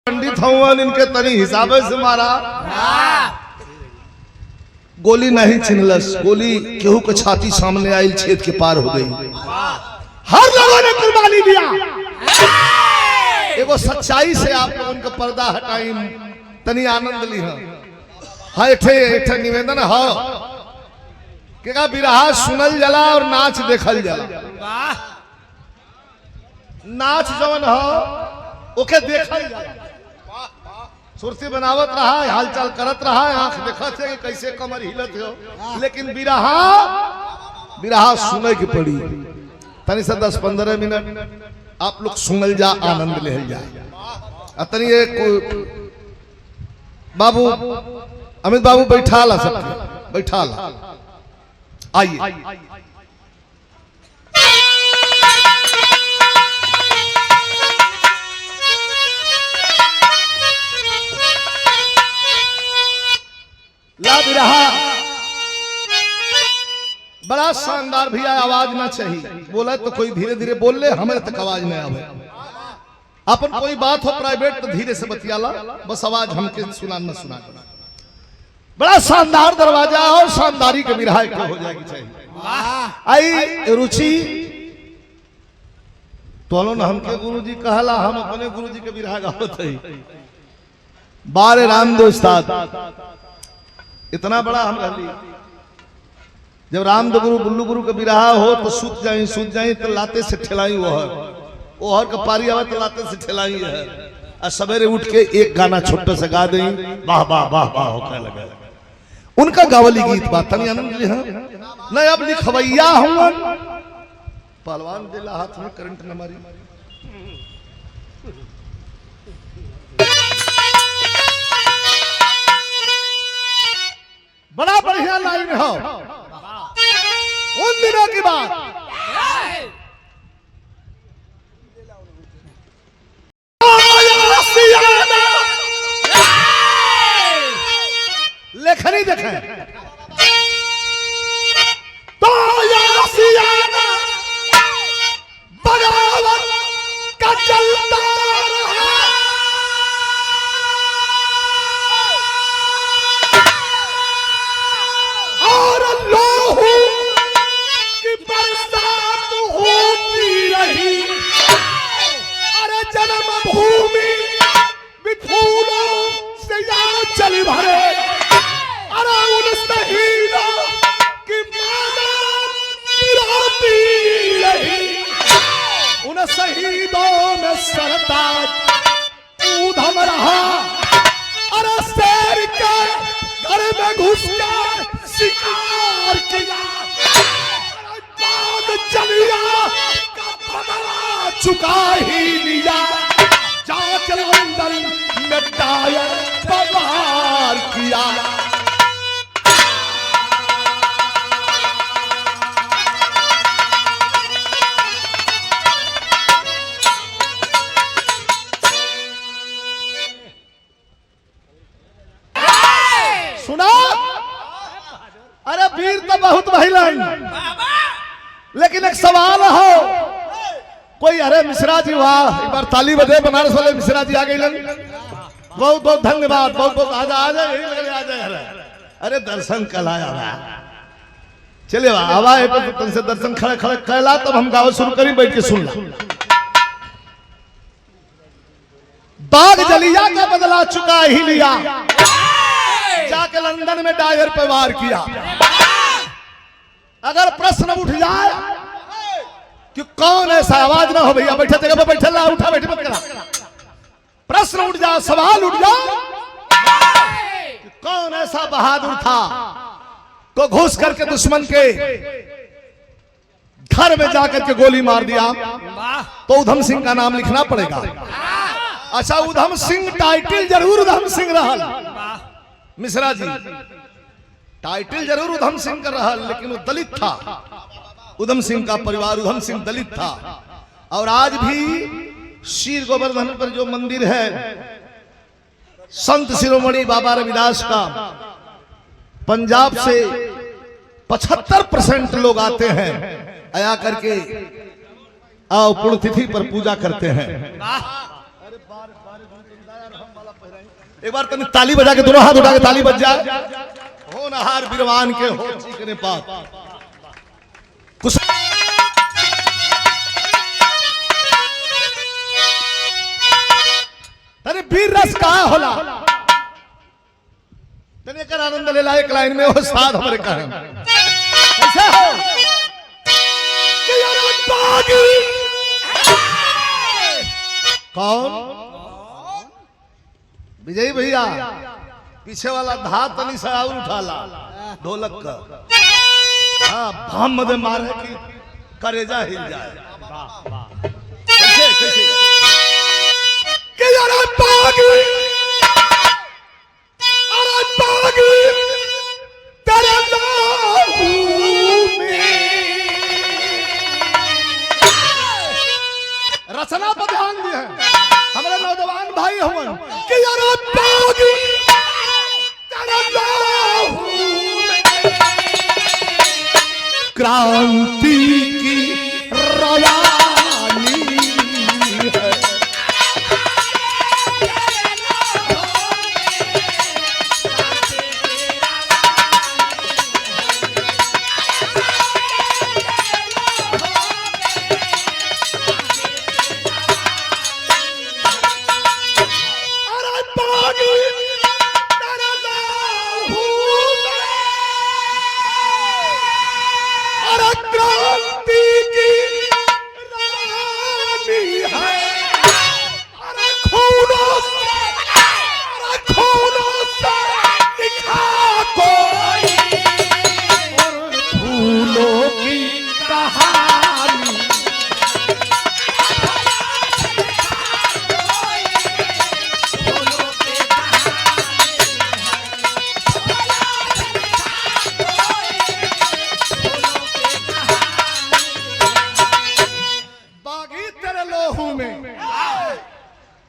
पंडित हवन इनके तनी हिसाबे से मारा गोली नहीं छिनलस, गोली केहू के छाती सामने आयल छेद के पार हो गई। हर लोगों ने कुर्बानी दिया। एगो सच्चाई से आप लोगों का पर्दा हटाई, तनी आनंद ली हाँ एठे निवेदन हो कि बिरहा सुनल जला और नाच देखल जला। नाच जवन हो ओके देखल जाला, सुरती बनावत रहा, हालचाल करत रहा, आंख देखत है कि कैसे कमर हिलत हो, लेकिन बिरहा सुने की पड़ी। तनी से 10-15 मिनट आप लोग सुनल जा, आनंद ले जा। तनी एक बाबू अमित बाबू बैठा ला, सबके बैठा ला, आइए। ला बिरहा बड़ा शानदार भैया, आवाज ना चाहिए, बोला तो कोई धीरे धीरे बोल ले, हमारे तक आवाज नहीं आवे। अपन कोई बात हो प्राइवेट तो धीरे से बतियाला, बस आवाज हमके सुना न सुना। बड़ा शानदार दरवाजा और शानदारी के बिरहा के हो जाएगी चाहिए। आई रुचि तो न हमके गुरुजी कहला, हम अपने गुरुजी के बिरहा गावत है। बारे रामदेव उस्ताद इतना बड़ा हम रहली, जब रामदेव गुरु बुल्लू गुरु का बिरहा हो तो सूत जाई तो लाते से ठेलाई ओहर का पारी आवे तो लाते से ठेलाई है। और सवेरे उठ के एक गाना छोटा सा गा दें, वाह वाह वाह वाह होकर लगा। उनका गावली गीत बात तनी आनंद ली हाँ नहीं। अब लिखवैया हूँ पहलवान दिला हाथ में करंट न मारी। बड़ा बढ़िया लाइन हो उन दिनों की बात। लेखनी देखें तो बगावत का चलता भूमि विफूलों से चली भरे। अरे उन शहीदों की माना पिराती रही, उन शहीदों में सरताज ऊधम रहा। अरे शेर के घर में घुसकर शिकार किया, बाग चलिया का बदला चुका ही लिया। लंदन में टायर बवार किया। सुना? अरे वीर तो बहुत महिलाएं, लेकिन एक सवाल हो कोई। अरे मिश्रा जी वाह, एक बार ताली बजे बनारस वाले मिश्रा जी आ गए। बहुत बहुत धन्यवाद, बहुत बहुत आ जाए। अरे दर्शन कलाया चले आवा है तो तुमसे दर्शन खड़े खड़े कहला, तब हम गाँव शुरू करी, बैठ के सुन ला। बाग जलिया का बदला चुका ही लिया, जाके लंदन में टायर पे वार किया। अगर प्रश्न उठ जाए कि कौन ऐसा, आवाज ना हो भैया, बैठे जगह पे बैठे ला, उठा बैठे मत करा। प्रश्न उठ जा, सवाल उठ जा कि कौन ऐसा बहादुर था को घुस करके दुश्मन के घर में जाकर के गोली मार दिया। तो उधम सिंह का नाम लिखना पड़ेगा। अच्छा, उधम सिंह टाइटल जरूर उधम सिंह रहल, मिश्रा जी टाइटल जरूर उधम सिंह का रहल, लेकिन वो दलित था। उधम सिंह का परिवार, उधम सिंह दलित था। और आज भी शीर गोवर्धन पर जो मंदिर है संत शिरोमणि बाबा रविदास का, पंजाब से 75% लोग आते हैं, आया करके आओ पुण्यतिथि पर पूजा करते हैं। एक बार तनी ताली बजा के दोनों हाथ उठा के ताली बज जाए। हो नहार बिरवान के हो चीकने पाप कुछ तनी वीर रस का होला तनी कर आनंद ले ला। एक लाइन में हो साथ हमारे कहन कैसे हो कि यार बागी कौन विजय भैया पीछे वाला धा तनी सा और उठाला ढोलक का। हाँ भाम मदे मारे कि करेजा हिल जाए। कैसे कैसे कि यार बागी अरे बागी तेरे नाम में रचना पर ध्यान दिए हमारे नौजवान भाई हवन कि यार बागी तेरे नाम क्रांति की रवानी है।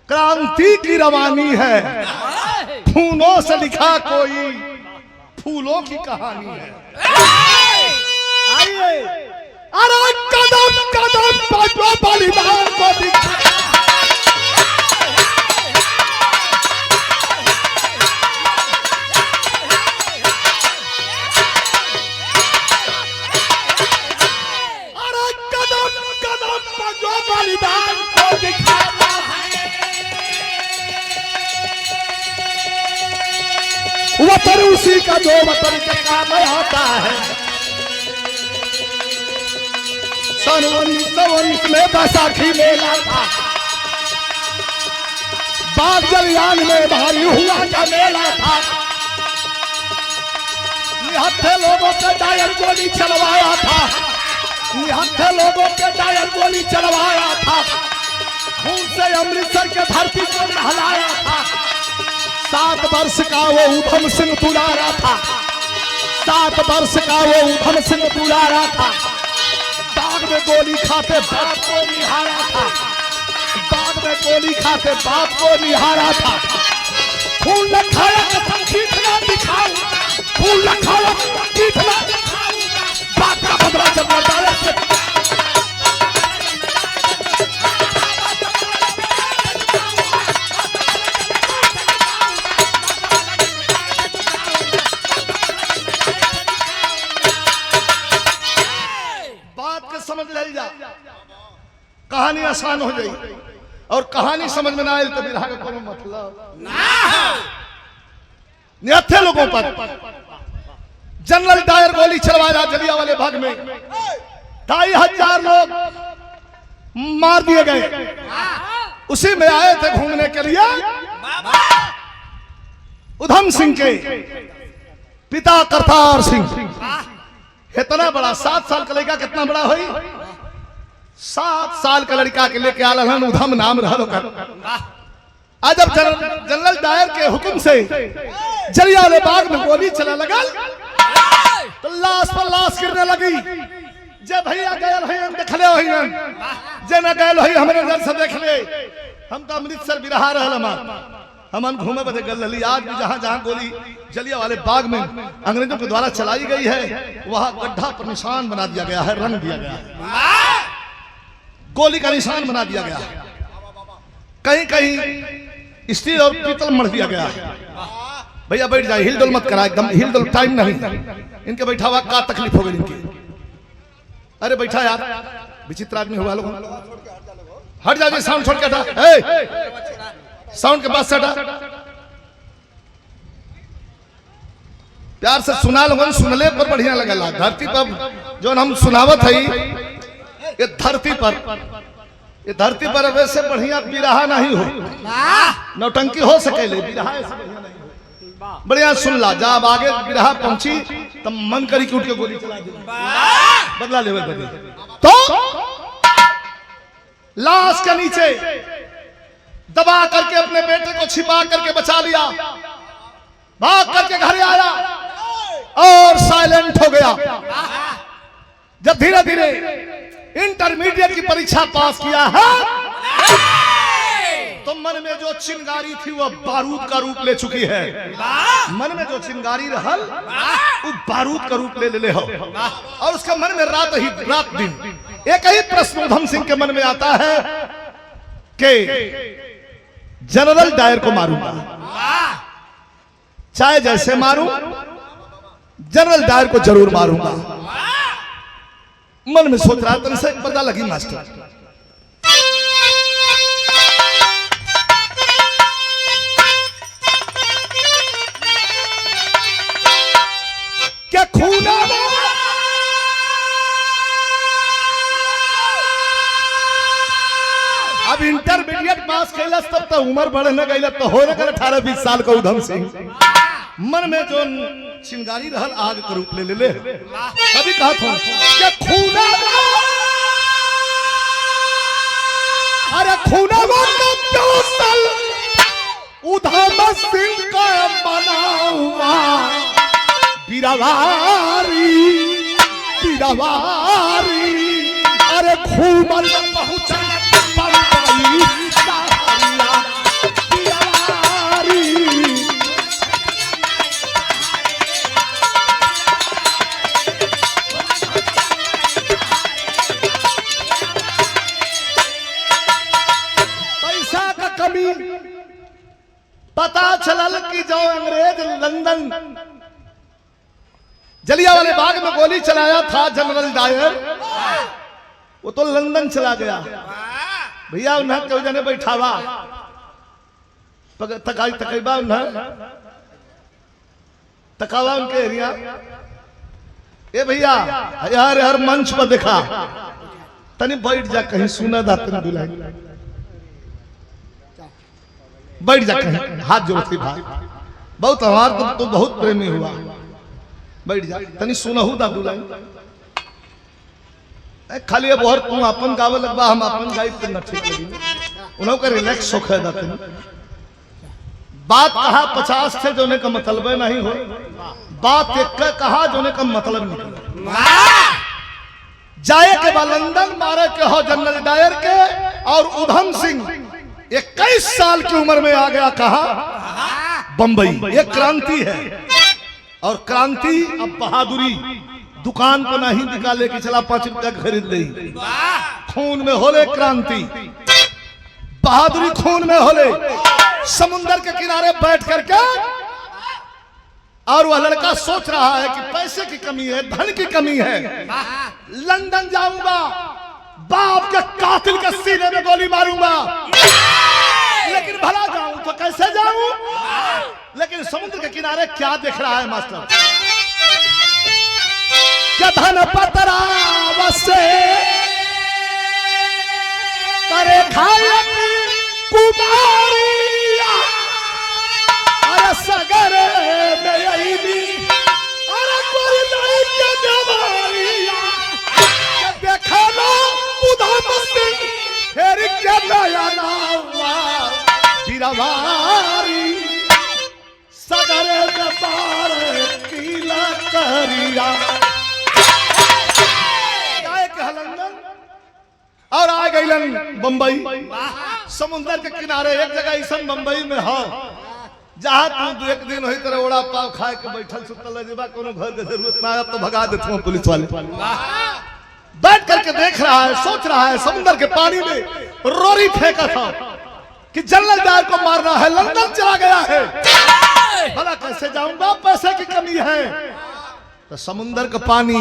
क्रांति की रवानी है फूलों से लिखा कोई फूलों की कहानी है। आइए अरे कदम कदम पर बलिदान को दिखा अरे कदम कदम पर बलिदान को दिखा वतन उसी का जो वतन के काम होता है। सन 1919 में बैसाखी मेला था बाग जलियान में भारी हुआ का मेला था। निहत्थे लोगों पे डायर गोली चलवाया था निहत्थे लोगों पे डायर गोली चलवाया था। खून से अमृतसर के धरती को नहलाया था। 7 वर्ष का वो उधम सिंह दुलारा था 7 वर्ष का वो उधम सिंह दुलारा था। बाग में गोली खाते बाप को निहारा था बाग में गोली खाते बाप को निहारा था। फूल न खाया कसम पीठ ना दिखाऊं फूल न खाया पीठ ना दिखाऊं बाप का बदला जब डाले से समझ ले जा कहानी आसान हो जाएगी और कहानी समझ में ना आए तो बिरहा का कोई मतलब ना। निहत्थे लोगों पर जनरल डायर गोली चलवाया जलियांवाले बाग में 2500 लोग मार दिए गए। उसी में आए थे घूमने के लिए उधम सिंह के पिता करतार सिंह। इतना बड़ा 7 साल का लड़का कितना बड़ा हुई 7 साल का लड़का के लेके आल उधम नाम रहा। आज जब जनरल डायर के हुक्म से जलियांवाले बाग में गोली चला लगा तो लाश पर लाश गिरने लगी। जब भैया गयल है देख ले जे न गयल है हमारे नजर से देख ले। हम तो अमृतसर बिरहा रहा हम घूमे बदे गल। आज भी जहां जहां गोली जलियांवाले बाग में अंग्रेजों के द्वारा चलाई गई है वहां गड्ढा पर निशान बना दिया गया है रंग दिया गया है गोली का निशान बना दिया गया है। कहीं कहीं स्टील और पीतल मढ़ दिया गया है। भैया बैठ जाए, हिल डुल मत करा, एकदम हिल डुल, टाइम नहीं। इनके बैठा हुआ का तकलीफ हो गई इनकी। अरे बैठा यार, विचित्र आदमी हुआ लोग। हट जाओ, साउंड छोड़ के हटा, साउंड के पास से हटा। प्यार से सुना लोगन, सुनले पर बढ़िया लगेला। धरती पर जो हम सुनावत है, ये धरती पर वैसे बढ़िया बिरहा नहीं हो, नौटंकी हो सके, बिरहा ऐसे बढ़िया नहीं हो। बढ़िया सुन ला, जब आगे बिरहा पहुंची तब मन करी कि उठ के गोली चला दे, बदला लेवल बदले। तो लाश के नीचे दबा करके अपने बेटे को छिपा करके बचा लिया, भाग करके घर आया और साइलेंट हो गया। जब धीरे धीरे इंटरमीडिएट की परीक्षा पास किया है, तो मन में जो चिंगारी थी वह बारूद का रूप ले चुकी है। मन में जो चिंगारी रहल वो बारूद का रूप ले हो, और उसके मन में रात दिन एक ही प्रश्न उधम सिंह के मन में आता है कि जनरल डायर को मारूंगा, चाहे जैसे मारूं, जनरल डायर को जरूर मारूंगा। मन में सोच रहा था, एक पता लगी मास्टर, क्या खूना अब इंटरमीडिएट पास कैलस, तब तो उम्र बढ़े न गई, तो हो न 18-20 साल का उधम सिंह। मन में जो चिंगारी रहल आग का रूप ले कभी कहा था क्या खूना, अरे खूना उधम सिंह का बना हुआ बिरवारी, अरे खूमल पहुंचा पता चलल कि जो अंग्रेज लंदन जलियांवाले बाग में गोली चलाया था जनरल डायर, वो तो लंदन चला गया। भैया उन्हें क्यों जाने बैठावा तकैबा उन्हें तकावा उनके एरिया। ए भैया यार हर मंच पर देखा, तनी बैठ जा, कहीं सुना दा तनी दुल्हन, बैठ जा कहीं, हाथ जोड़ती भाई, बहुत हमार तो बहुत प्रेमी हुआ, बैठ जा तनी सुनहु दा दुल्हन। खाली अब और तू अपन गावे लगबा, हम अपन गाई तो न ठीक लगी, उन्हों का रिलैक्स होख है दाते। बात कहा 50 थे जोने का मतलब नहीं हो, बात एक कहा जोने का मतलब नहीं। जाए के बाद लंदन, मारे के हो जनरल डायर के, और उधम सिंह 21 साल की उम्र में आ गया कहा बंबई। ये क्रांति है, और क्रांति अब बहादुरी दुकान पर नहीं निकाले कि चला 5 रुपया खरीद ले, खून में होले क्रांति, बहादुरी खून में होले। समुंदर के किनारे बैठ करके, और वह लड़का सोच रहा है कि पैसे की कमी है, धन की कमी है, लंदन जाऊंगा, बाप के कातिल के सीने में गोली मारूंगा, लेकिन भला जाऊं तो कैसे जाऊं। लेकिन समुद्र के किनारे क्या देख रहा है मास्टर, क्या धन पतरा वसे करे खाए कुमारिया, अरे सगरे में यही भी, अरे कोई नहीं क्या देवारिया, देखा लो उधम सिंह फिर क्या नया नावा बिरवारी, सगरे में बारे किला करिया। और आ गई बंबई, समुंदर के किनारे एक जगह ऐसा बंबई में हो जहां तू एक दिन वही तरह वड़ा पाव खाए के बैठल सुतल जेबा, कोनो घर के जरूरत ना, अब तो भगा देते हैं पुलिस वाले। बैठ करके देख रहा है, सोच रहा है, समुंदर के पानी में रोरी फेंका था, कि जनरल डायर को मारना है, लंदन चला गया है, भला कैसे जाऊंगा, पैसे की कमी है। तो समुंदर का पानी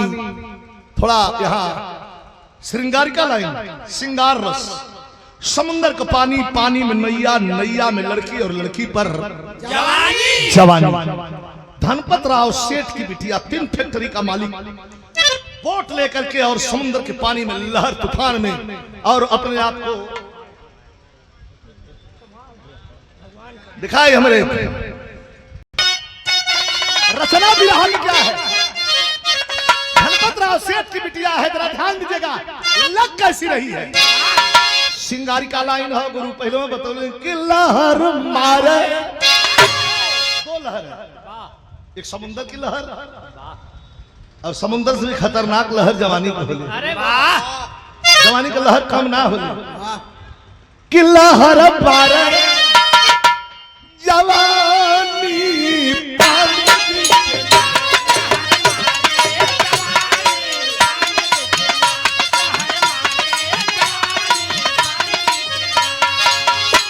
थोड़ा यहाँ श्रृंगारिका लाइन, श्रृंगार रस, समुंदर का पानी, पानी में नैया, नैया में लड़की और लड़की पर जवानी। धनपत राव सेठ की बिटिया, 3 फैक्ट्री का मालिक, बोट लेकर के और समुद्र के पानी में, लहर तूफान में, और अपने आप को दिखाए। हमारे रचना विरह की क्या है? धनपत राव सेठ की बिटिया है, जरा ध्यान दीजिएगा, लग कैसी रही है। सिंगारी का लाइन है, गुरु पहले में बतौले कि लहर मारे, 2 लहर है, एक समुद्र की लहर और समुद्र से भी खतरनाक लहर जवानी की होली। अरे वाह, जवानी की लहर कम ना होली कि लहर मारे जवानी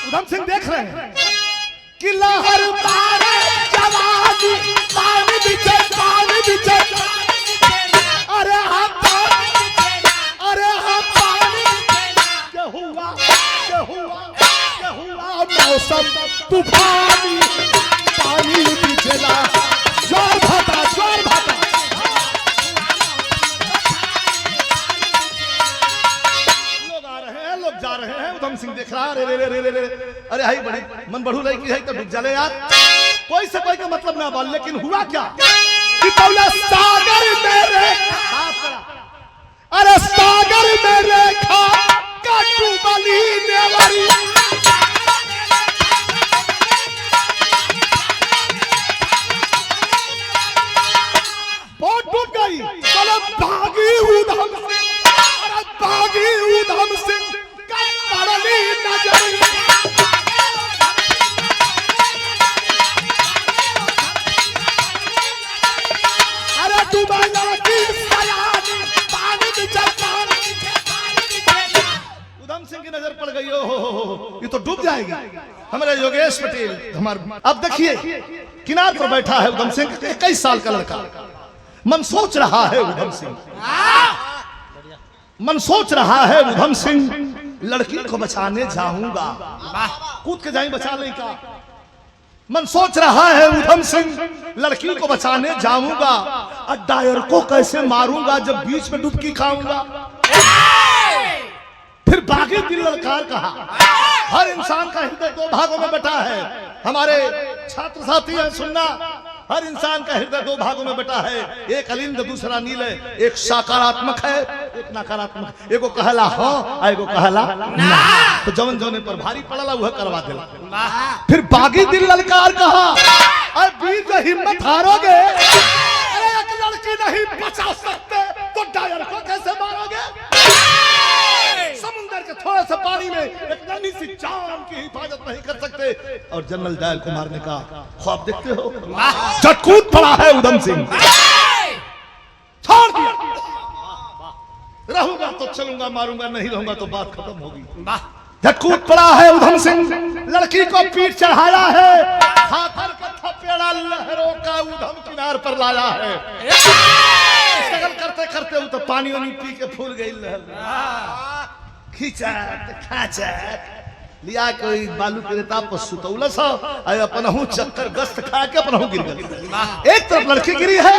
उधम सिंह देख रहे हैं कि लहर मारे जवानी, पानी बिछे, पानी बिछे, अरे हाँ पानी, अरे हाँ पानी, क्या हुआ, क्या हुआ, क्या हुआ, मौसम तूफानी, पानी बिछेला, जोर भाता, जोर भाता। लोग आ रहे हैं, लोग जा रहे हैं, उधम सिंह देख रहा, रे रे रे रे रे, अरे हाई बड़ी मन बढ़ू लड़की है तो डूब जाले यार, कोई से कोई का मतलब ना बोल। लेकिन हुआ क्या कि पौला सागर में रेखा, अरे सागर में रेखा काटू बली नेवरी, बोट डूब गई, चलो भागी उधम, अरे भागी उधम सिंह का पड़ली नजर, उधम सिंह की नजर पड़ गई, हो ये तो डूब जाएगी। हमारे योगेश पटेल हमारे, अब देखिए किनार पर बैठा है उधम सिंह, 21 साल का लड़का, मन सोच रहा है उधम सिंह, मन सोच रहा है उधम सिंह, लड़की को बचाने जाऊंगा, कूद के जाए बचा ले का, मन सोच रहा है उधम सिंह, लड़की को बचाने जाऊंगा, और डायर को कैसे मारूंगा जब बीच में डुबकी खाऊंगा। फिर बागी दिल ललकार कहा, हर इंसान का हृदय 2 भागों में बटा है। हमारे छात्र साथी हैं, सुनना, हर इंसान का हृदय 2 भागों में बटा है, एक अलिंद दूसरा नील है, एक सकारात्मक है, एक नकारात्मक, एगो कहला हो, एगो कहला ना, तो जवन जवने पर भारी पड़ला वह करवा देला। फिर बागी दिल ललकार कहा, अरे वीर जो हिम्मत हारोगे, एक लड़की नहीं बचा सकते तो डायर को कैसे मारोगे। समुंदर के थोड़े से पानी में एक नन्ही सी जान की हिफाजत नहीं कर सकते, और जनरल डायल को मारने का ख्वाब देखते हो। चटकूट पड़ा है उधम सिंह, छोड़ दिया, रहूंगा तो चलूंगा, मारूंगा नहीं रहूंगा तो बात खत्म होगी। झटकूट पड़ा है उधम सिंह, लड़की को पीठ चढ़ाया है, खाकर का थपेड़ा लहरों का उधम किनार पर लाया है। स्ट्रगल करते करते वो तो पानी वानी पी के फूल गई लहर, खींचा खाचा लिया कोई बालू के रेता पर सुतौला सा, अपनहु चक्कर गस्त खा के अपनहु गिर गई। एक तरफ लड़की गिरी है,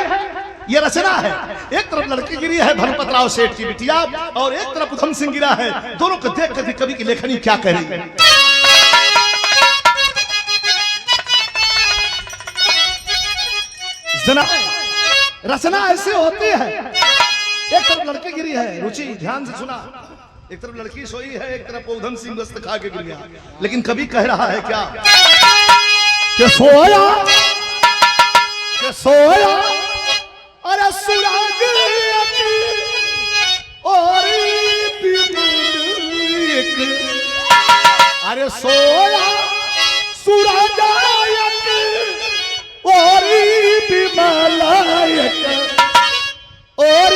ये रचना है, एक तरफ लड़की गिरी है धनपत राव सेठ की बिटिया, और एक तरफ उधम सिंह गिरा है। दोनों को देख कर कवि की लेखनी क्या कह रही है। रचना ऐसे होती है, एक तरफ लड़की गिरी है, रुचि ध्यान से सुना, एक तरफ लड़की सोई है, एक तरफ उधम सिंह गस्त खा के गिर गया। लेकिन कवि कह रहा है क्या कि सोया, कि सोया, अरे सुराग और अरे सोया सुरागायक और विमलायक और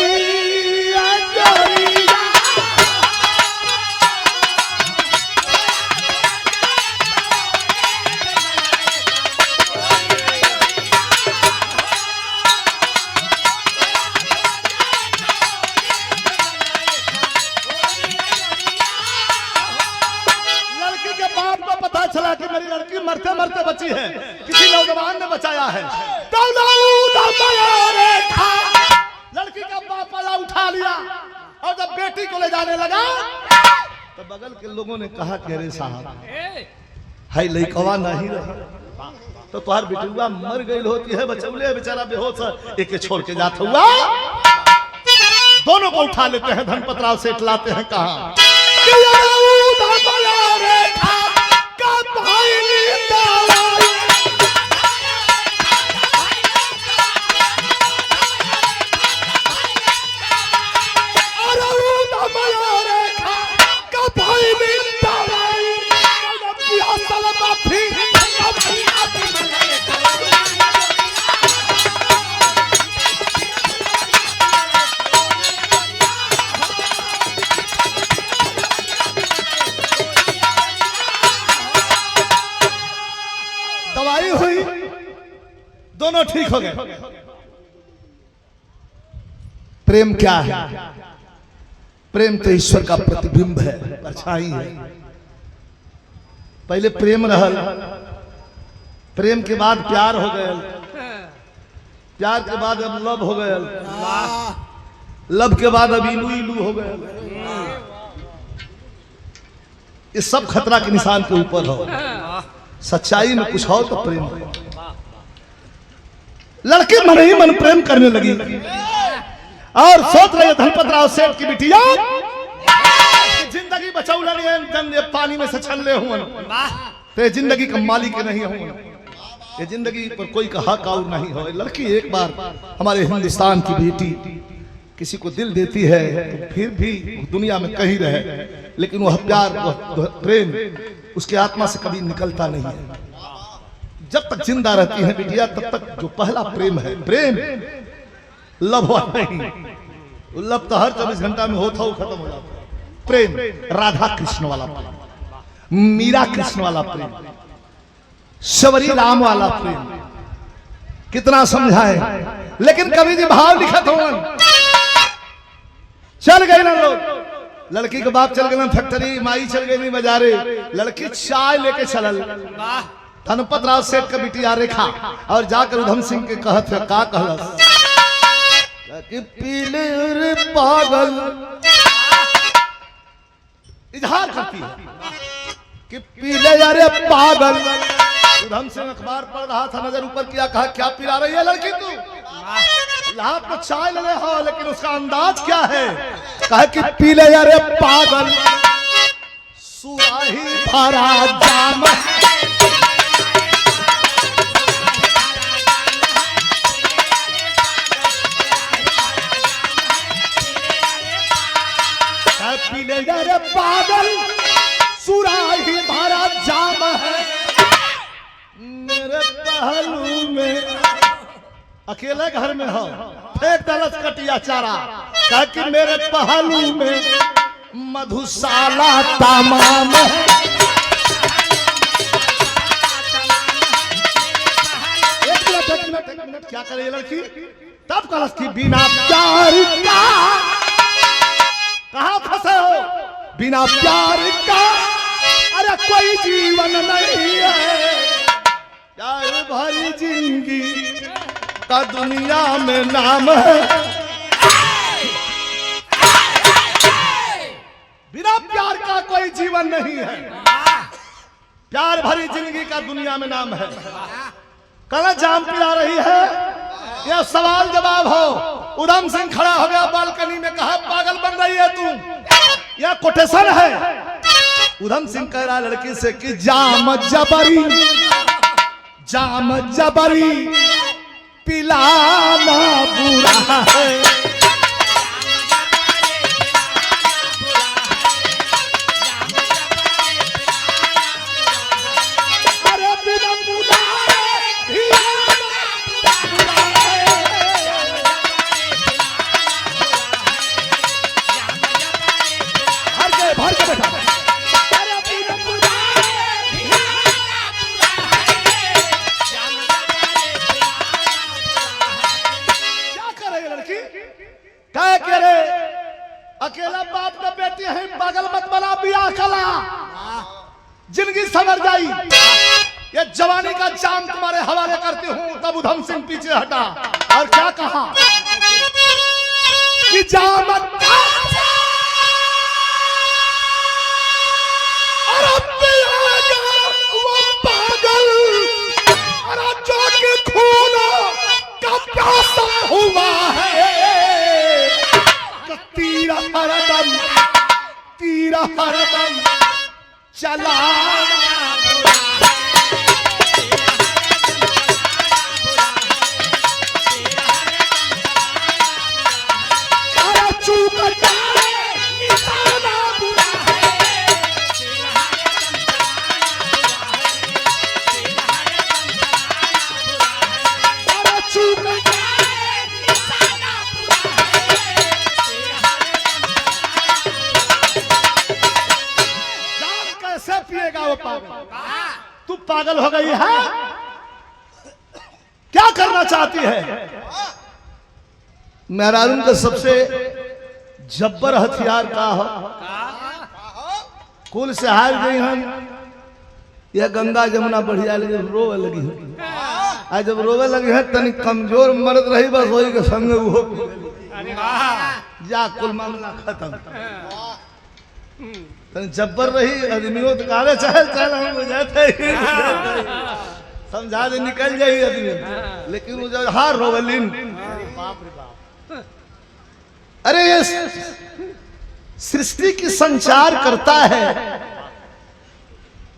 मरते मरते बची है, किसी नौजवान ने बचाया है। लड़की का बापा उठा लिया और जब बेटी को ले जाने लगा तो बगल के लोगों ने कहा कि अरे साहब है लइकवा नहीं रही तो तुम्हार बेटुआ मर गई होती है, बचौले बेचारा बेहोश एक छोड़ के जाता हुआ। दोनों को उठा लेते हैं, धनपत राव सेठ लाते हैं कहा दोनों ठीक हो गए। प्रेम क्या है? प्रेम तो ईश्वर का प्रतिबिंब है, परछाई है। पहले प्रेम रहल, प्रेम के बाद प्यार हो गए, प्यार के बाद अब लव हो गए, लव के बाद अब इलू इलू हो गए। ये सब खतरा के निशान के ऊपर हो। सच्चाई में कुछ हो तो प्रेम हो। लड़की मन ही मन प्रेम करने लगी और सोच रहे धनपत राव सेठ की बिटिया जिंदगी बचाऊ लड़े पानी में से छल्ले हुए तो जिंदगी का मालिक नहीं हो, ये जिंदगी पर कोई का हक और नहीं हो। लड़की एक बार हमारे हिंदुस्तान की बेटी किसी को दिल देती है तो फिर भी दुनिया में कहीं रहे, लेकिन वह प्यार वह प्रेम उसकी आत्मा से कभी निकलता नहीं है। जब तक जिंदा रहती है बिटिया तब तक जो पहला प्रेम है, प्रेम लव नहीं, लव तो हर 24 घंटा में होता हो खत्म हो जाता। प्रेम राधा कृष्ण वाला प्रेम, मीरा कृष्ण वाला प्रेम, शबरी राम वाला प्रेम, कितना समझाए। लेकिन कवि जी भाव लिखत हो, चल गए ना लोग, लड़की के बाप चल गए ना फैक्ट्री, माई चल गई नहीं बाजारे, लड़की चाय लेके चलल। धनपत राव सेठ का बिटिया रेखा और जाकर उधम सिंह के कहत है का कहलस कि पीले रे पागल, इजहार करती है कि पीले अरे पागल। उधम सिंह अखबार पढ़ रहा था, नजर ऊपर किया, कहा क्या पिला रही है लड़की तू? लाभ तो चाय ले हो लेकिन उसका अंदाज क्या है? कहा कि पीले अरे पागल सुराही भरा जाम, पीले पागल सुराही भरा जाम है मेरे पहलू में। अकेले घर में हो फेंक दलस कटिया चारा, कह कि मेरे पहलू में मधुशाला तमाम है। एक मिनट क्या करे ये लड़की? तब कलश की बिना प्यार का, कहाँ फंसे हो? बिना प्यार का अरे कोई जीवन नहीं है, प्यार भरी जिंदगी का दुनिया में नाम है। बिना प्यार का कोई जीवन नहीं है, प्यार भरी जिंदगी का दुनिया में नाम है। कल जाम पिला रही है, यह सवाल जवाब हो। उधम सिंह खड़ा हो गया बालकनी में, कहा पागल बन रही है तू, यह कोटेशन है। उधम सिंह कह रहा लड़की से कि जाम जबरी, जाम जबरी पिलाना बुरा है। अकेला बाप का बेटी है, पागल मत बना, बिया कला जिंदगी संवर जाई। ये जवानी का जाम तुम्हारे हवाले करती हूँ। तब उधम सिंह पीछे हटा और क्या कहा कि जाम हुआ है तीरा हरदम चला तू पागल हो गई है, क्या करना चाहती है? मेहरारून का सबसे जब्बर हथियार का हो, कुल से हार गई हम। यह गंगा जमुना बढ़िया लगी, रोवे लगी है। आज जब रोवे लगी है तनी कमजोर मर्द रही, बस वही के संग वो जा कुल मामला खत्म। जब्बर रही आदमियों तो काले चल हम बुझाते समझा दे निकल जाई आदमी, लेकिन वो जब हार रोवलिन बाप रे बाप। अरे ये सृष्टि की संचार करता है,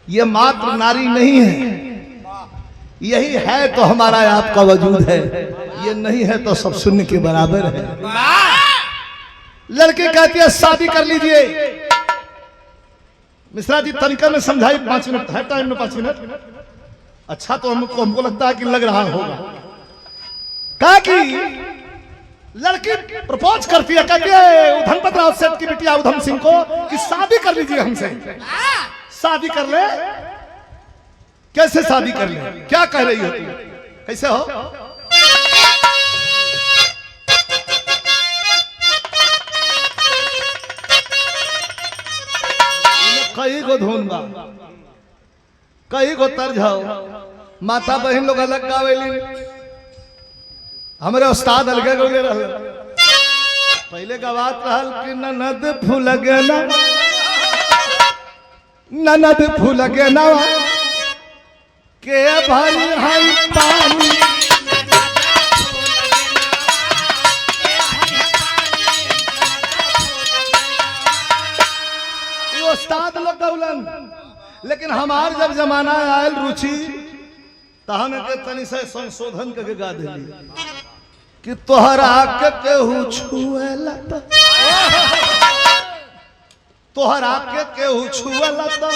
ये मात्र नारी नहीं है। यही है तो हमारा आपका वजूद है, ये नहीं है तो सब शून्य के बराबर है। लड़के कहती है शादी कर लीजिए। मिश्रा जी तनिका में समझाई, 5 मिनट है टाइम में, 5 मिनट। अच्छा तो हमको लगता है कि लग रहा होगा। कहा कि लड़की प्रपोज करती है, कहती है उधमपत राव सेठ की बिटिया उधम सिंह को कि शादी कर लीजिए हमसे। शादी कर ले? कैसे शादी कर ले? क्या कह रही हो तुम? कैसे हो? कई गो धुन बा, कई गो तर्ज हो। माता बहन लोग अलग गावेली, हमारे उस्ताद अलग गौले रहल। पहले गवात रहल कि ननद फूल गेना, ननद फूल गेना के भरी हई पानी। उस्ताद लोग गौलन, लेकिन हमार जब जमाना आयल रुचि तहन के तनी से संशोधन करके गा दिली कि तोहरा के केहू छुएला त, तोहरा के केहू छुएला त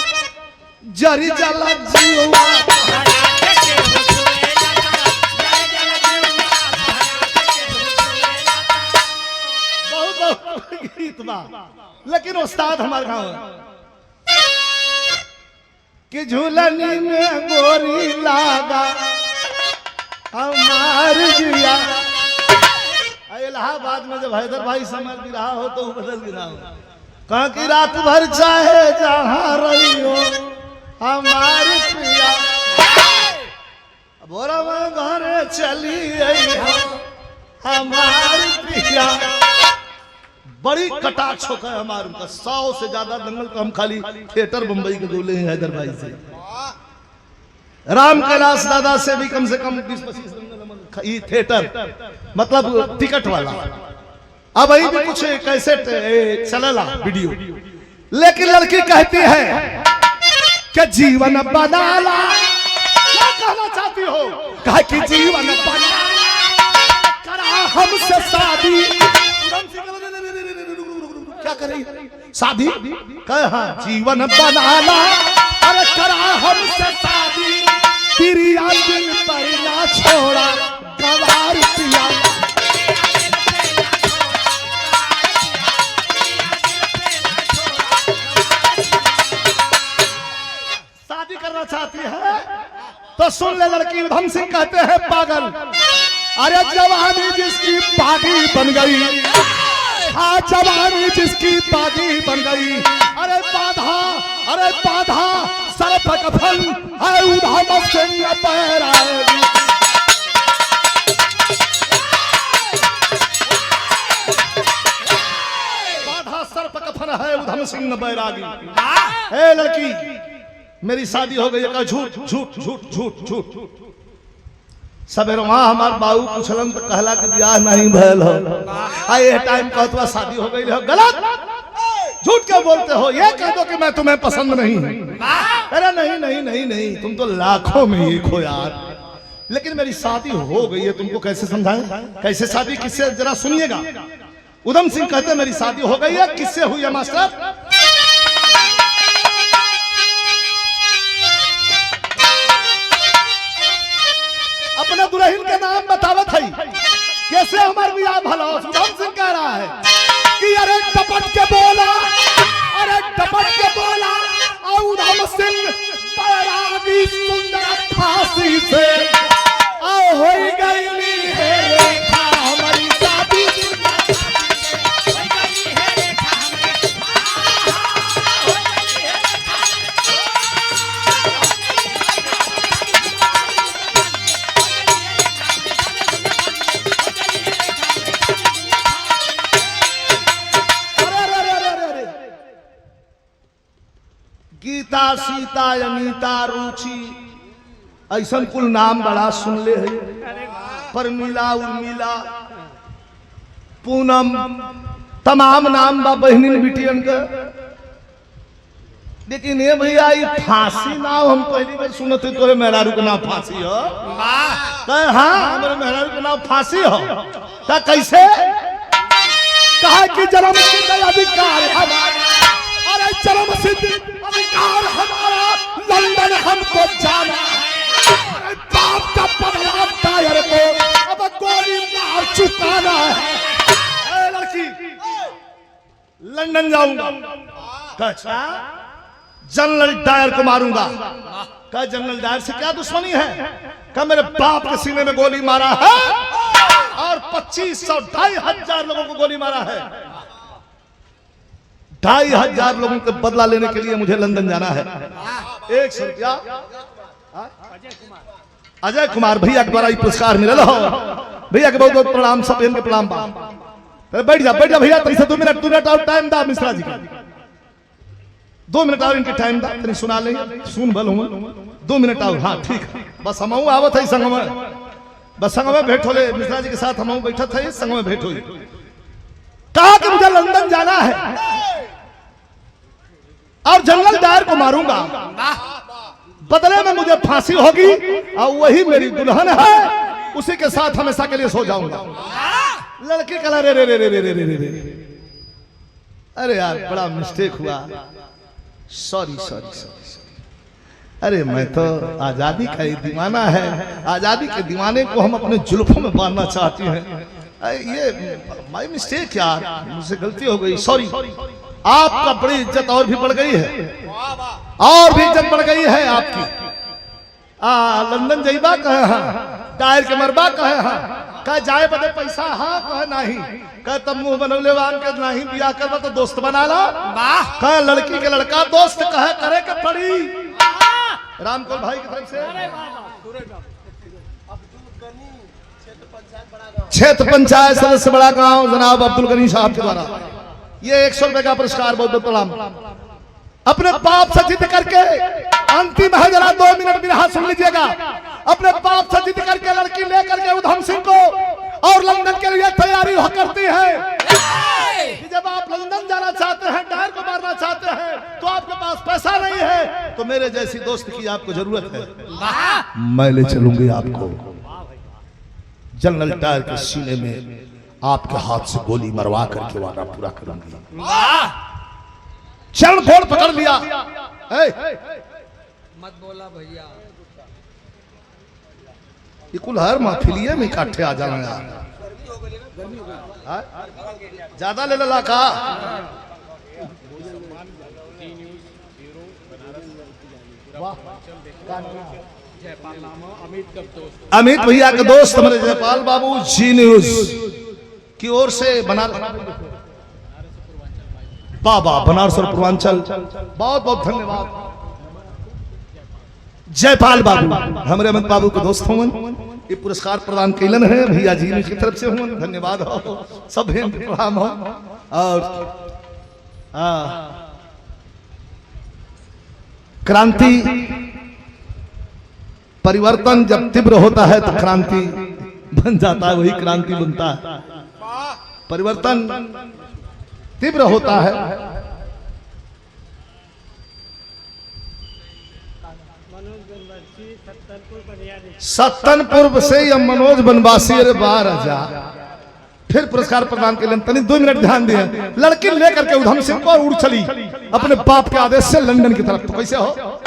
जरी जला जीवा। बहुत गीत बा, लेकिन उस्ताद हमारे गाँव कि झूलनी में गोरी लागा हमार जिया। इलाहाबाद में जब हैदर भाई समझ भी रहा हो तो बदल भी रहा हो, कहा कि रात भर चाहे जहाँ रही हो हमार पिया, बोरा में घरे चली आई हमार पिया। बड़ी कटाक्ष होकर हमारे उनका 100 से ज्यादा दंगल को हम खाली थिएटर बंबई के गोले हैं हैदर भाई से। राम कैलाश दादा से भी कम से कम 20-25 दंगल थिएटर मतलब टिकट वाला। अब अभी भी कुछ कैसेट चलेला वीडियो, लेकिन लड़की कहती है कि जीवन बनाला। क्या कहना चाहती हो? कहा कि जीवन बनाला, करा हमसे शादी। क्या करें शादी? कहा जीवन बनाला, अरे करा हमसे शादी। प्रिया दिल पर ना छोड़ा गवार पिया। शादी करना चाहती है तो सुन ले लड़की। उधम सिंह कहते हैं पागल, अरे जवानी जिसकी पागी बन गई, हाँ जवानी जिसकी बागी बन गई, अरे बाधा अरे बाधा सर्प कफन है उधम सिंह बैरागी। बाधा सर्प कफन है उधम सिंह बैरागी। ए लड़की मेरी शादी हो गई है। झूठ झूठ झूठ झूठ झूठ। सबेर वहां हमार बाबू पूछलन तो कहला कि ब्याह नहीं भयल हो। ये टाइम कहतवा शादी हो गई हो। गलत, झूठ क्यों बोलते हो? ये कह दो कि मैं तुम्हें पसंद नहीं। अरे नहीं नहीं नहीं नहीं, तुम तो लाखों में एक हो यार। लेकिन मेरी शादी हो गई है, तुमको कैसे समझाएं? कैसे शादी किससे, जरा सुनिएगा। उधम सिंह कहते मेरी शादी हो गई है। किससे हुई है मास्टर? अपने दुल्हन के नाम बतावत है। कैसे हमारे बियाह भला? उधम सिंह कह रहा है कि अरे टपट के बोला, अरे टपट के बोला उधम सिंह बैरागी सुंदर फांसी से हो गई है रेखा हमारी शादी। गीता सीता अनीता रुचि ऐसा कुल नाम बड़ा सुन ले है। परमिला उर्मिला पूनम तमाम नाम बा बहनिन बिटियन का। लेकिन ये भैया ये फांसी नाम हम पहली बार सुनते तो मेहरारू का नाम फांसी हो। हाँ मेरे मेहरारू का नाम फांसी हो। तो कैसे कहा कि जन्म सिद्ध अधिकार हमारा, अरे जन्म सिद्ध अधिकार हमारा, लंदन हमको जाना। अरे बाप का बदला टायर को अब गोली मार चुकाना है। लड़की लंदन जाऊंगा। अच्छा जनरल डायर को मारूंगा। क्या जनरल डायर से क्या दुश्मनी है? क्या मेरे बाप के सीने में गोली मारा है और 2500 2500 लोगों को गोली मारा है। 2500 लोगों के बदला लेने के लिए मुझे लंदन जाना है। 100 रुपया अजय कुमार भैया के द्वारा पुरस्कार मिला हो। भैया के बहुत बहुत प्रणाम, सब इनके प्रणाम। बैठ जा भैया। 2 मिनट और टाइम दा मिश्रा जी का। 2 मिनट और इनके टाइम दा, तनी सुना लेंगे। सुन भल हूँ 2 मिनट और। हाँ ठीक है, बस हम आवत है संग में। बस संग में भेंट होले मिश्रा जी के साथ हम बैठा थे, संग में भेंट हुई। कहा कि मुझे लंदन जाना है और जनरल डायर को मारूंगा, बदले में मुझे फांसी होगी और वही मेरी दुल्हन है, उसी के साथ हमेशा के लिए सो जाऊंगा। लड़की कला रे रे रे रे रे रे रे रे। अरे यार बड़ा मिस्टेक हुआ, सॉरी सॉरी सॉरी। अरे मैं तो आजादी का ही दीवाना है। आजादी के दीवाने को हम अपने जुल्फों में बांधना चाहती हैं। ये माय मिस्टेक यार, मुझसे गलती हो गई, सॉरी। आपका बड़ी इज्जत और भी बढ़ गई है, और भी इज्जत बढ़ गई है आपकी। लंदन जाइबा कहे हाँ, डायर के मरबा कहे हाँ, कह जाए बदे पैसा हाँ कहे नहीं, कह तब मुंह बनौले वान के नहीं बिया करवा तो दोस्त बना ला। कह लड़की के लड़का दोस्त कहे करे के पड़ी। रामकोल भाई की तरफ से क्षेत्र पंचायत सदस्य बड़ा गांव जनाब अब्दुल गनी साहब के द्वारा ये 100 रुपए का पुरस्कार। बहुत बहुत प्रणाम। अपने बाप से जिद करके अंतिम है, जरा 2 मिनट भी हाथ सुन लीजिएगा। अपने बाप से जिद करके लड़की लेकर के उधम सिंह को और लंदन के लिए तैयारी हो करती है कि जब आप लंदन जाना चाहते हैं, डायर को मारना चाहते हैं, तो आपके पास पैसा नहीं है, तो मेरे जैसी दोस्त की आपको जरूरत है। मैं ले चलूंगी आपको जनरल डायर के सीने में, आपके हाथ से गोली मरवा करके वादा पूरा करूंगी। चरण घोड़ पकड़ लिया। मत बोला भैया, ये कुल हर महफिलिये में इकट्ठे आ जाना यार। ज्यादा ले ला का। अमित भैया के दोस्त हमारे जयपाल बाबू जी न्यूज की ओर से बना बाबा बनारस और पूर्वांचल, बहुत बहुत धन्यवाद। जयपाल बाबू हमारे अमित बाबू के दोस्त हों, ये पुरस्कार प्रदान कैलन है भैया जी की तरफ से हों, धन्यवाद हो, सब प्रणाम हो। और क्रांति परिवर्तन जब तीव्र होता है तो क्रांति बन जाता है, वही क्रांति बनता है। परिवर्तन तीव्र होता है। सत्तनपुर से या मनोज बनवासी, अरे 12,000 फिर पुरस्कार प्रदान के लिए तनी 2 मिनट ध्यान दिए। लड़की लेकर के उधम सिंह को उड़ चली अपने बाप के आदेश से लंदन की तरफ। तो कैसे हो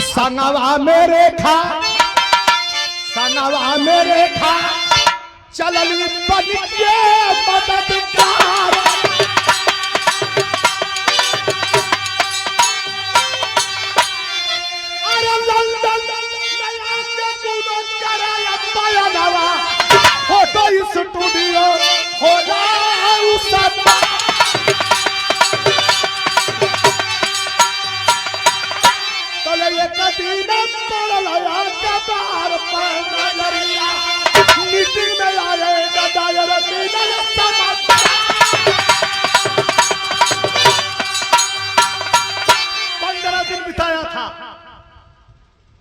सनवा मेरे खा, सनवा मेरे खा चलली बन के मददगार। अरे लंदन नया के पूरा कराया पायनवा, फोटो स्टूडियो होला उसका। मीटिंग में आएगा दायरा 15 दिन बिताया था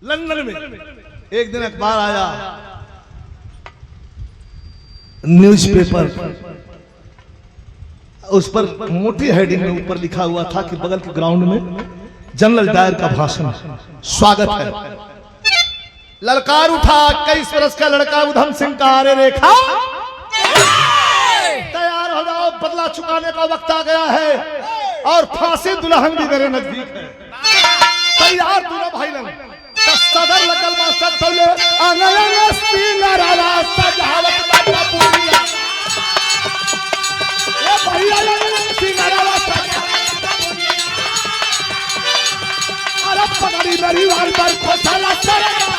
लंदन में। एक दिन अखबार आया, न्यूज़पेपर, उस पर मोटी हेडिंग में ऊपर लिखा हुआ था कि बगल के ग्राउंड में जनरल डायर का भाषण, स्वागत है। ललकार उठा 21 वर्ष का लड़का उधम सिंह का, अरे रेखा तैयार हो जाओ, बदला चुकाने का वक्त आ गया है और फांसी दुल्हन भी मेरे नजदीक है। तैयार दोनों भाई लोग सदर लगल मास्टर तौले अंगला सिंगर आवाज सजावत बाबा पूरिया, ए भैया सिंगर आवाज अरे पगड़ी मेरी वाल पर खोसाला सरेगा,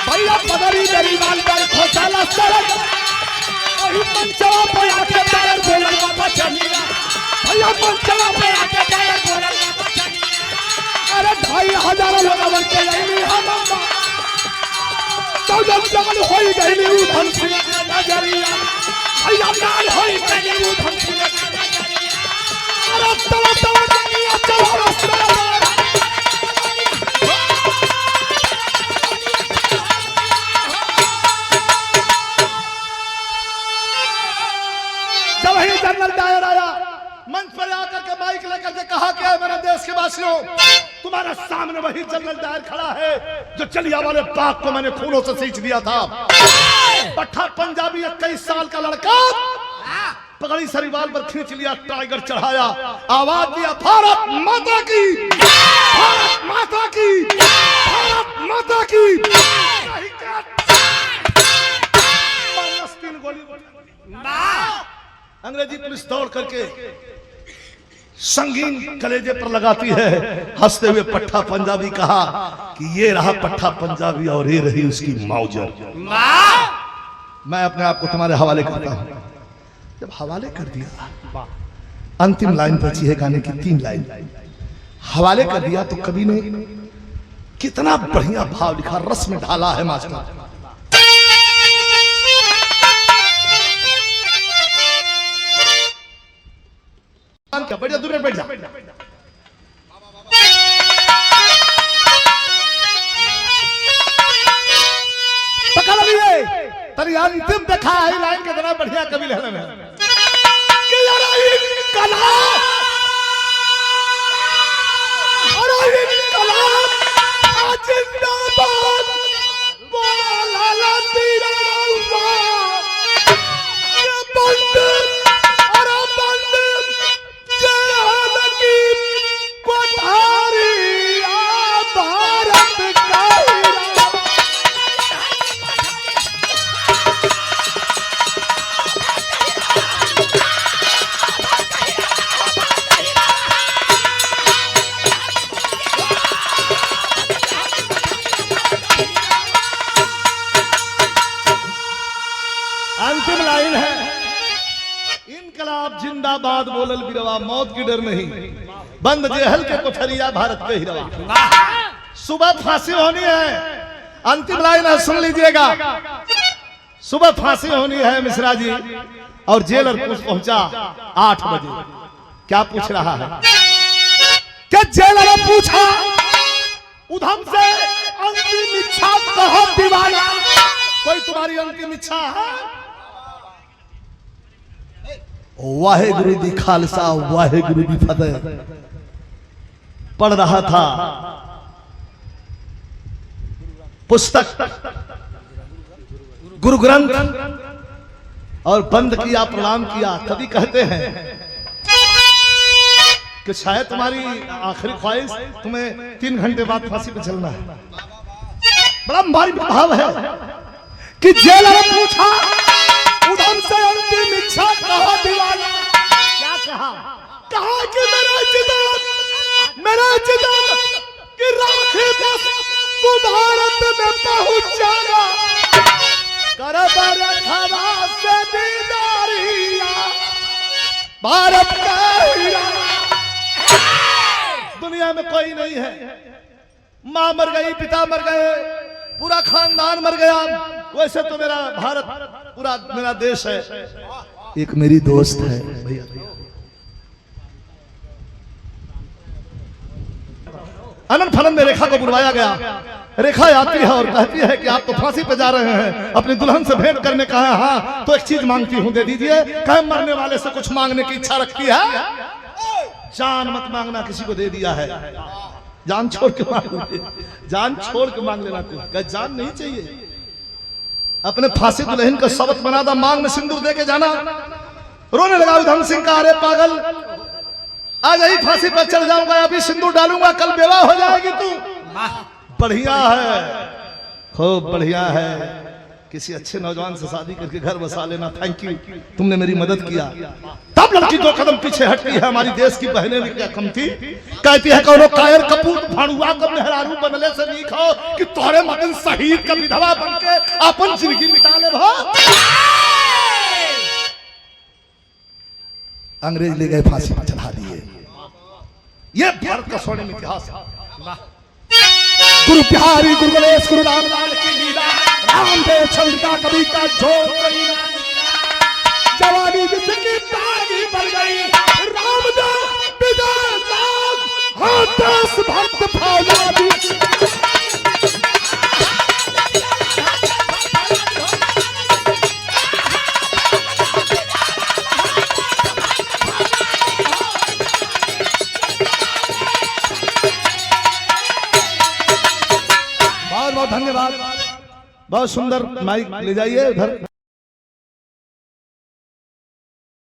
भैया पगड़ी मेरी वाल पर खोसाला सरेगा। वही मंचवा पे आके टायर बोलल बाबा चलिया, भैया मंचवा पे आके टायर बोलल बाबा चलिया। अरे 2,500 लोगन के लईली हम दौलत जगल होई गईली उधम सिंह के नजरिया, भैया लाल होई गईली उधम सिंह के नजरिया। अरे तवा तवा दुनिया चलो रास्ता जनरल डायर आया, मंच पर आकर के माइक लेकर के कहा कि मेरे देश के वासियों, तुम्हारे सामने वही जनरल डायर खड़ा है जो चलिया वाले बाग को मैंने खूनों से सींच दिया था। पट्टा पंजाबी 21 साल का लड़का पगड़ी सरीवाल पर खींच लिया, टाइगर चढ़ाया, आवाज दिया भारत माता की, भारत माता की, भारत माता की। 3 गोली अंग्रेजी पुलिस दौड़ करके संगीन कलेजे पर लगाती है। हंसते हुए पट्टा पंजाबी कहा कि ये रहा पट्टा पंजाबी और ये रही उसकी मौजर। मैं अपने आप को तुम्हारे हवाले करता हूं। जब हवाले कर दिया, अंतिम लाइन बची है गाने की 3 लाइन, हवाले कर दिया तो कवि ने कितना बढ़िया भाव लिखा, रस में ढाला है मास्टर। बैठ जा, दूर बैठ जा। पकड़ लिए तरी अंतिम देखा है लाइन के तरह बढ़िया कवि लिखने में कि यार कला और कला जिंदाबाद बोला तेरा ये बंद और बंद अंतिम लाइन है, इनकलाब जिंदाबाद बोलल बिरवा, मौत की डर नहीं, बंद जेहल के कोठरिया भारत के हिरवा। सुबह फांसी होनी है, अंतिम लाइन है, सुन लीजिएगा। सुबह फांसी होनी है मिश्रा जी, और जेलर पहुंचा 8 बजे। क्या पूछ रहा है? क्या जेलर ने पूछा उधम से अंतिम इच्छा कहो दीवाना, कोई तुम्हारी अंतिम इच्छा है? वाहेगुरु दी खालसा वाहेगुरु दी फतेह पढ़ रहा था पुस्तक गुरु ग्रंथ, और बंद किया, प्रणाम किया। कभी कहते हैं कि शायद तुम्हारी आखिरी ख्वाहिश तुम्हें 3 घंटे बाद फांसी पे चलना है। बड़ा भारी भाव है कि जेलर ने पूछा उधम से अंतिम इच्छा कहो दीवाना। क्या कहा? कहा कि मेरा चिता कि राखी बस तू भारत में पहुंच जाना, करबर खवा से दीदारिया भारत का हीरा। दुनिया में कोई नहीं है, मां मर गई, पिता मर गए, पूरा खानदान मर गया, वैसे तो मेरा भारत पूरा मेरा देश है। एक मेरी दोस्त है भैया, अनंत फलन में रेखा को बुलवाया गया। रेखा आती है और कहती है कि आप तो फांसी पे जा रहे हैं, अपनी दुल्हन से भेंट करने का है। हाँ तो एक चीज मांगती हूँ, दे दीजिए। कहे मरने वाले से कुछ मांगने की इच्छा रखती है? जान मत मांगना, किसी को दे दिया है, जान छोड़ के मांग, जान छोड़ के मांग लेना। कुछ जान नहीं चाहिए। अपने फांसी दुल्हन का शब्द बना था, मांग में सिंदूर दे के जाना। रोने लगा उधम सिंह का, अरे पागल, आज यही फांसी पर चढ़ जाऊंगा, अभी सिंदूर डालूंगा, कल बेवा हो जाएगी तू। बढ़िया है, खूब बढ़िया है, किसी अच्छे नौजवान से शादी करके घर बसा लेना। थैंक यू, तुमने मेरी मदद किया। तब लड़की 2 कदम पीछे हटती है। हमारी देश की बहनें भी क्या कम थी, कहती है कौनो कायर कपूर भाड़ुआ का मेहरारू बनले से नहीं खाओ कि तोरे मगन शहीद का विधवा बनके अपन जिंदगी मिटा ले। अंग्रेज ले गए, फांसी पर चढ़ा दिए। ये भारत का स्वर्णिम इतिहास है। गुरु प्यारी गुरु गणेश गुरु रामलाल की लीला, रामदेव चंद्रिका कवि का जोर कहीं ना। जवानी जिसकी तागी बढ़ गई, रामदेव विजय लाल, हाँ देश भक्त फौलादी। बहुत बहुत धन्यवाद, बहुत सुंदर। माइक ले जाइए उधर।